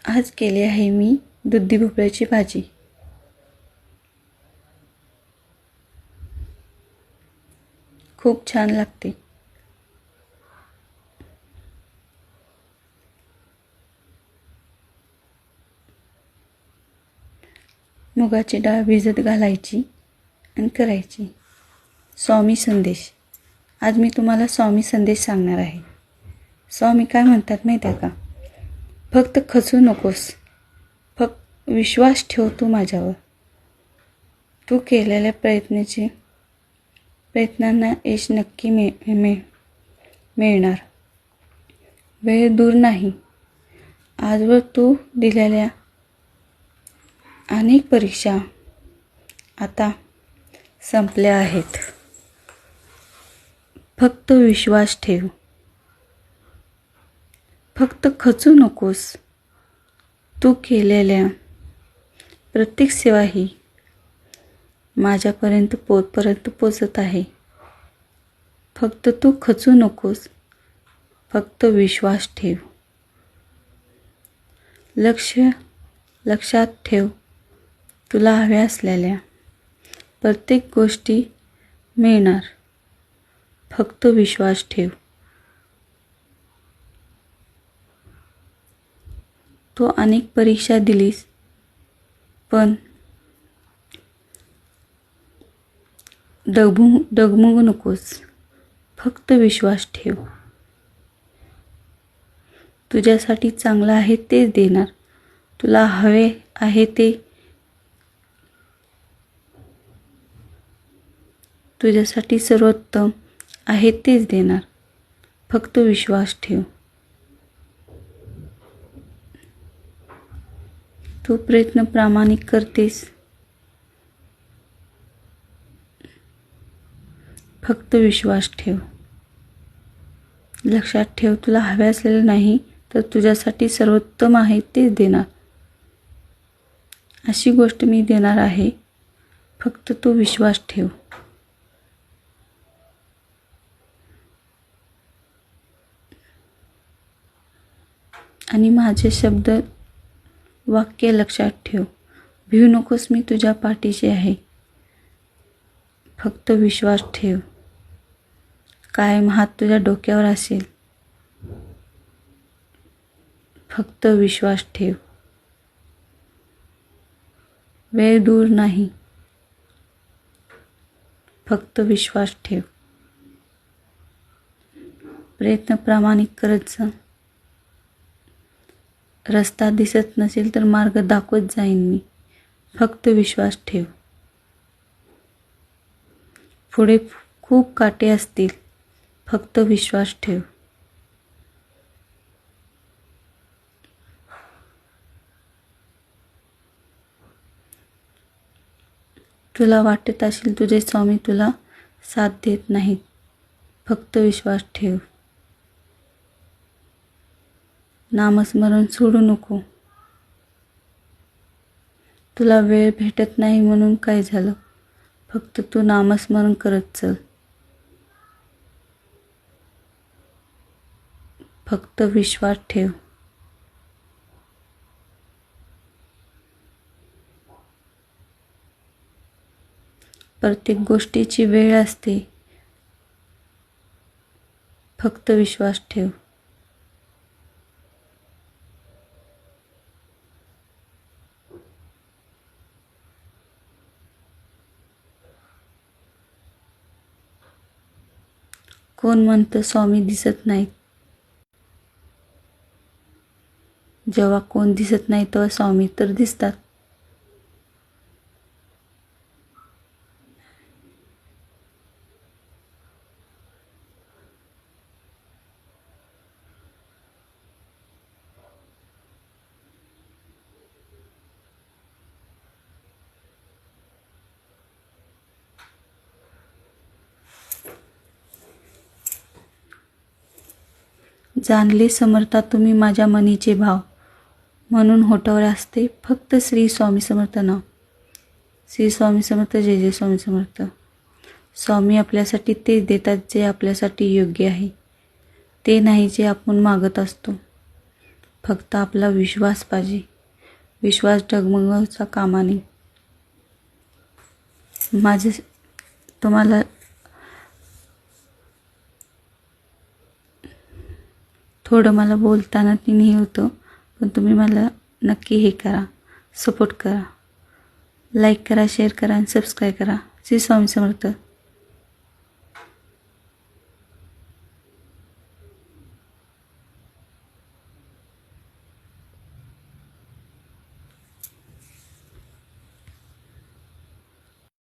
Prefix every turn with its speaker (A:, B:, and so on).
A: आज केली आहे मी दुधी भोपळ्याची भाजी. खूप छान लागते. मुगाची डाळ भिजत घालायची आणि करायची. स्वामी संदेश. आज मी तुम्हाला स्वामी संदेश सांगणार आहे. स्वामी काय म्हणतात माहिती आहे का? फक्त खचू नकोस, फक्त विश्वास ठेव तू माझ्यावर. तू केलेल्या प्रयत्नांना यश नक्की मिळणार. वेळ दूर नाही. आजवर तू दिलेल्या अनेक परीक्षा आता संपल्या आहेत. फक्त विश्वास ठेव. फक्त खचू नकोस. तू केलेल्या प्रत्येक सेवा ही माझ्यापर्यंत पोचत आहे. फक्त तू खचू नकोस. फक्त विश्वास ठेव. लक्षात ठेव, तुला हव्या असलेल्या प्रत्येक गोष्टी मिळणार. फक्त विश्वास ठेव. तू अनेक परीक्षा दिलीस, पण डगमगू नकोस. फक्त विश्वास ठेव. तुझ्यासाठी चांगलं आहे तेच देणार. तुला हवे आहे ते तुझ्यासाठी सर्वोत्तम आहे तेच देणार. फक्त विश्वास ठेव. तू प्रयत्न प्रामाणिक करतेस. फक्त विश्वास ठेव. लक्षात ठेव, तुला हवे असलेलं नाही तर तुझ्यासाठी सर्वोत्तम आहे तेच देणार. अशी गोष्ट मी देणार आहे. फक्त तू विश्वास ठेव. आणि माझे शब्द वाक्य लक्षात ठेव. भिवू नकोस, मी तुझ्या पाठीशी आहे. फक्त विश्वास ठेव. कायम हात तुझ्या डोक्यावर असेल. फक्त विश्वास ठेव. वेळ दूर नाही. फक्त विश्वास ठेव. प्रयत्न प्रामाणिक करत जा. रस्ता दिसत नसेल तर मार्ग दाखवत जाईन मी. फक्त विश्वास ठेव. पुढे खूप काटे असतील. फक्त विश्वास ठेव. तुला वाटत असेल तुझे स्वामी तुला साथ देत नाहीत. फक्त विश्वास ठेव. नामस्मरण सोडू नको. तुला वेळ भेटत नाही म्हणून काय झालं? फक्त तू नामस्मरण करत चल. फक्त विश्वास ठेव. प्रत्येक गोष्टीची वेळ असते. फक्त विश्वास ठेव. कोण म्हणतं स्वामी दिसत नाहीत? जेव्हा कोण दिसत नाही तेव्हा स्वामी तर दिसतात. जाणले समर्था तुम्ही माझ्या मनीचे भाव. म्हणून होठावर असते फक्त श्री स्वामी समर्थ नाव. श्री स्वामी समर्थ. जय जय स्वामी समर्थ. स्वामी आपल्यासाठी तेच देतात जे आपल्यासाठी योग्य आहे. ते नाही जे आपण मागत असतो. फक्त आपला विश्वास पाहिजे. विश्वास डगमगायचा कामा नये. माझे तुम्हाला थोडं मला बोलताना ती नाही होतं, पण तुम्ही मला नक्की हे करा, सपोर्ट करा, लाईक करा, शेअर करा आणि सबस्क्राईब करा. श्री स्वामी समर्थ.